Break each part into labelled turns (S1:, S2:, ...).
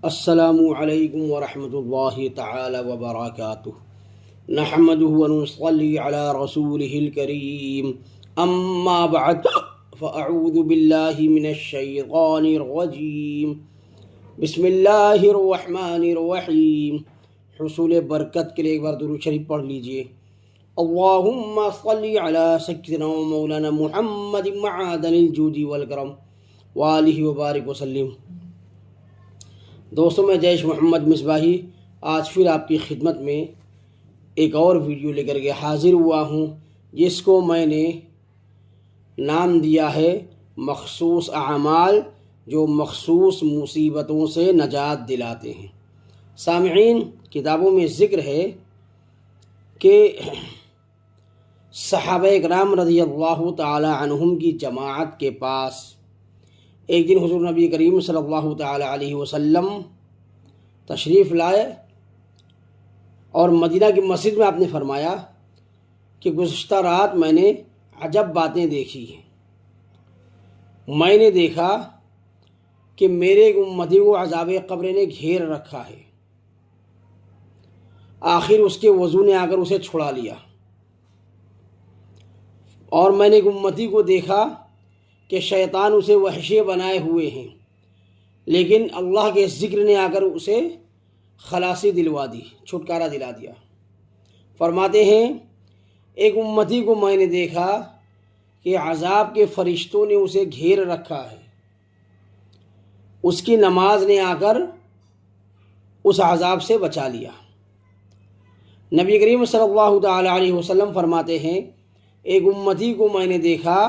S1: السلام علیکم ورحمۃ اللہ تعالی وبرکاتہ نحمده ونصلی علی رسولہ الکریم اما بعد فاعوذ باللہ من الشیطان الرجیم بسم اللہ الرحمن الرحیم۔ حصول برکت کے لیے ایک بار درود شریف پڑھ لیجئے۔ اللہم صلی علی سیدنا و مولانا محمد معدن الجود والکرم وآلہ وبارک وسلم۔ دوستوں، میں جیش محمد مصباحی آج پھر آپ کی خدمت میں ایک اور ویڈیو لے کر کے حاضر ہوا ہوں، جس کو میں نے نام دیا ہے مخصوص اعمال جو مخصوص مصیبتوں سے نجات دلاتے ہیں۔ سامعین، کتابوں میں ذکر ہے کہ صحابہ کرام رضی اللہ تعالی عنہم کی جماعت کے پاس ایک دن حضور نبی کریم صلی اللہ تعالی علیہ وسلم تشریف لائے اور مدینہ کی مسجد میں آپ نے فرمایا کہ گزشتہ رات میں نے عجب باتیں دیکھی ہیں۔ میں نے دیکھا کہ میرے امتی کو عذاب قبر نے گھیر رکھا ہے، آخر اس کے وضو نے آ کر اسے چھڑا لیا، اور میں نے ایک امتی کو دیکھا کہ شیطان اسے وحشی بنائے ہوئے ہیں، لیکن اللہ کے ذکر نے آ کر اسے خلاصی دلوا دی، چھٹکارا دلا دیا۔ فرماتے ہیں ایک امتی کو میں نے دیکھا کہ عذاب کے فرشتوں نے اسے گھیر رکھا ہے، اس کی نماز نے آ کر اس عذاب سے بچا لیا۔ نبی کریم صلی اللہ تعالی علیہ وسلم فرماتے ہیں ایک امتی کو میں نے دیکھا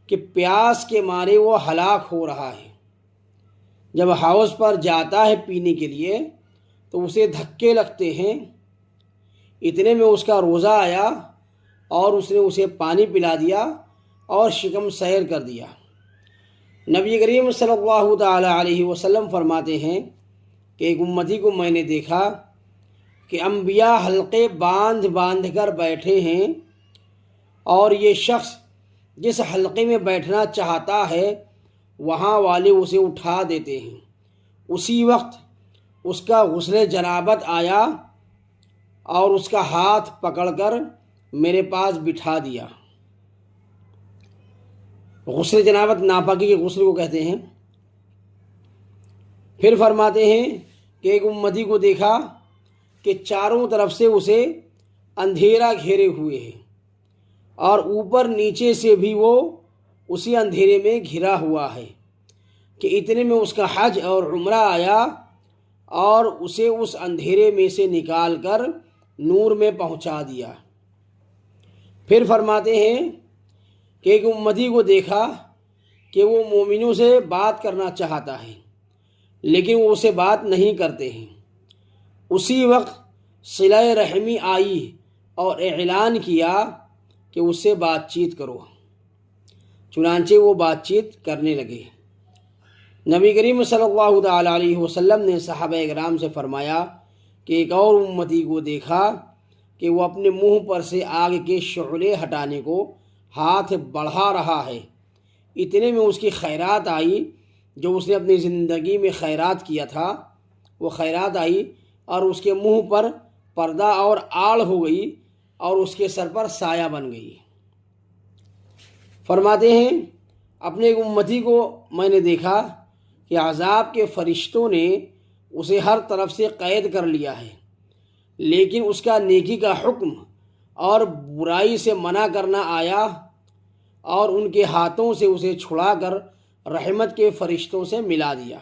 S1: کہ پیاس کے مارے وہ ہلاک ہو رہا ہے، جب حوض پر جاتا ہے پینے کے لیے تو اسے دھکے لگتے ہیں، اتنے میں اس کا روزہ آیا اور اس نے اسے پانی پلا دیا اور شکم سیر کر دیا۔ نبی کریم صلی اللہ تعالی علیہ وسلم فرماتے ہیں کہ ایک امتی کو میں نے دیکھا کہ انبیاء حلقے باندھ باندھ کر بیٹھے ہیں، اور یہ شخص جس حلقے میں بیٹھنا چاہتا ہے وہاں والے اسے اٹھا دیتے ہیں۔ اسی وقت اس کا غسل جنابت آیا اور اس کا ہاتھ پکڑ کر میرے پاس بٹھا دیا۔ غسل جنابت ناپاکی کے غسل کو کہتے ہیں۔ پھر فرماتے ہیں کہ ایک امتی کو دیکھا کہ چاروں طرف سے اسے اندھیرا گھیرے ہوئے ہے، اور اوپر نیچے سے بھی وہ اسی اندھیرے میں گھرا ہوا ہے، کہ اتنے میں اس کا حج اور عمرہ آیا اور اسے اس اندھیرے میں سے نکال کر نور میں پہنچا دیا۔ پھر فرماتے ہیں کہ ایک امتی کو دیکھا کہ وہ مومنوں سے بات کرنا چاہتا ہے، لیکن وہ اسے بات نہیں کرتے ہیں۔ اسی وقت صلہ رحمی آئی اور اعلان کیا کہ اس سے بات چیت کرو، چنانچہ وہ بات چیت کرنے لگے۔ نبی کریم صلی اللہ تعالی علیہ وسلم نے صحابہ کرام سے فرمایا کہ ایک اور امتی کو دیکھا کہ وہ اپنے منہ پر سے آگ کے شعلے ہٹانے کو ہاتھ بڑھا رہا ہے، اتنے میں اس کی خیرات آئی، جو اس نے اپنی زندگی میں خیرات کیا تھا وہ خیرات آئی، اور اس کے منہ پر پردہ اور آڑ ہو گئی اور اس کے سر پر سایہ بن گئی۔ فرماتے ہیں اپنے ایک امتی کو میں نے دیکھا کہ عذاب کے فرشتوں نے اسے ہر طرف سے قید کر لیا ہے، لیکن اس کا نیکی کا حکم اور برائی سے منع کرنا آیا، اور ان کے ہاتھوں سے اسے چھڑا کر رحمت کے فرشتوں سے ملا دیا۔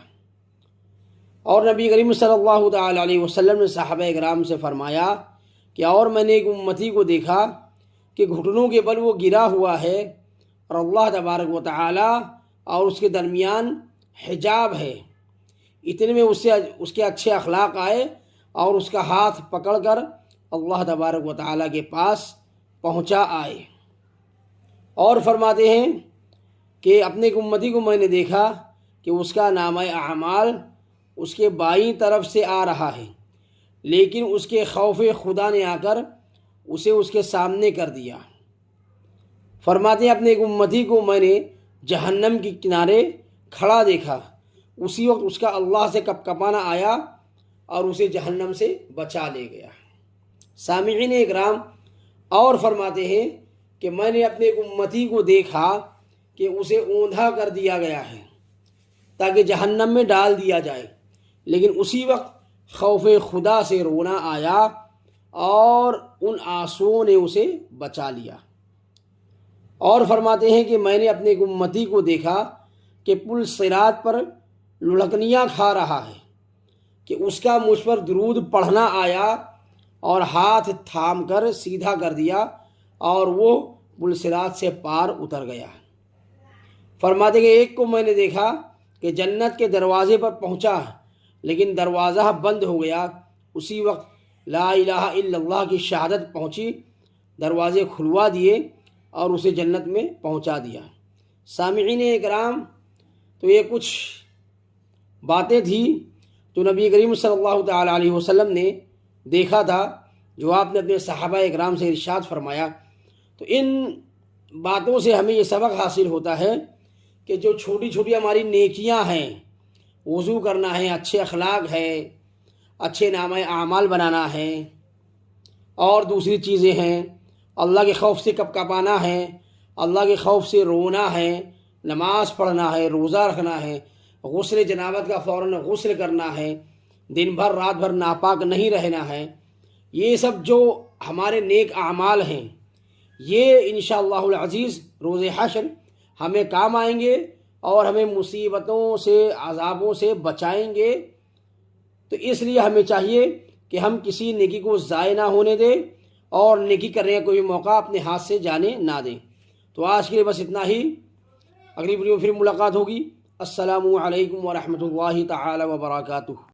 S1: اور نبی کریم صلی اللہ تعالی علیہ وسلم نے صحابہ کرام سے فرمایا کہ اور میں نے ایک امتی کو دیکھا کہ گھٹنوں کے بل وہ گرا ہوا ہے، اور اللہ تبارک و تعالی اور اس کے درمیان حجاب ہے، اتنے میں اس کے اچھے اخلاق آئے اور اس کا ہاتھ پکڑ کر اللہ تبارک و تعالی کے پاس پہنچا آئے۔ اور فرماتے ہیں کہ اپنے ایک امتی کو میں نے دیکھا کہ اس کا نامہ اعمال اس کے بائیں طرف سے آ رہا ہے، لیکن اس کے خوف خدا نے آ کر اسے اس کے سامنے کر دیا۔ فرماتے ہیں اپنے ایک امتی کو میں نے جہنم کے کنارے کھڑا دیکھا، اسی وقت اس کا اللہ سے کپکپانا آیا اور اسے جہنم سے بچا لے گیا۔ سامعین اکرام، اور فرماتے ہیں کہ میں نے اپنے ایک امتی کو دیکھا کہ اسے اوندھا کر دیا گیا ہے تاکہ جہنم میں ڈال دیا جائے، لیکن اسی وقت خوف خدا سے رونا آیا اور ان آنسوؤں نے اسے بچا لیا۔ اور فرماتے ہیں کہ میں نے اپنے ایک امتی کو دیکھا کہ پل صراط پر لڑکنیاں کھا رہا ہے کہ اس کا مجھ پر درود پڑھنا آیا اور ہاتھ تھام کر سیدھا کر دیا اور وہ پل صراط سے پار اتر گیا۔ فرماتے کہ ایک کو میں نے دیکھا کہ جنت کے دروازے پر پہنچا لیکن دروازہ بند ہو گیا، اسی وقت لا الہ الا اللہ کی شہادت پہنچی، دروازے کھلوا دیے اور اسے جنت میں پہنچا دیا۔ سامعین اکرام، تو یہ کچھ باتیں تھیں جو نبی کریم صلی اللہ تعالیٰ علیہ وسلم نے دیکھا تھا، جو آپ نے اپنے صحابہ اکرام سے ارشاد فرمایا۔ تو ان باتوں سے ہمیں یہ سبق حاصل ہوتا ہے کہ جو چھوٹی چھوٹی ہماری نیکیاں ہیں، وضو کرنا ہے، اچھے اخلاق ہے، اچھے نامہ اعمال بنانا ہے، اور دوسری چیزیں ہیں اللہ کے خوف سے کپکپانا ہے، اللہ کے خوف سے رونا ہے، نماز پڑھنا ہے، روزہ رکھنا ہے، غسل جنابت کا فوراً غسل کرنا ہے، دن بھر رات بھر ناپاک نہیں رہنا ہے، یہ سب جو ہمارے نیک اعمال ہیں یہ انشاءاللہ العزیز روز حشر ہمیں کام آئیں گے اور ہمیں مصیبتوں سے، عذابوں سے بچائیں گے۔ تو اس لیے ہمیں چاہیے کہ ہم کسی نیکی کو ضائع نہ ہونے دیں اور نیکی کرنے کا کوئی موقع اپنے ہاتھ سے جانے نہ دیں۔ تو آج کے لیے بس اتنا ہی، اگلی ویڈیو میں پھر ملاقات ہوگی۔ السلام علیکم ورحمۃ اللہ تعالی وبرکاتہ۔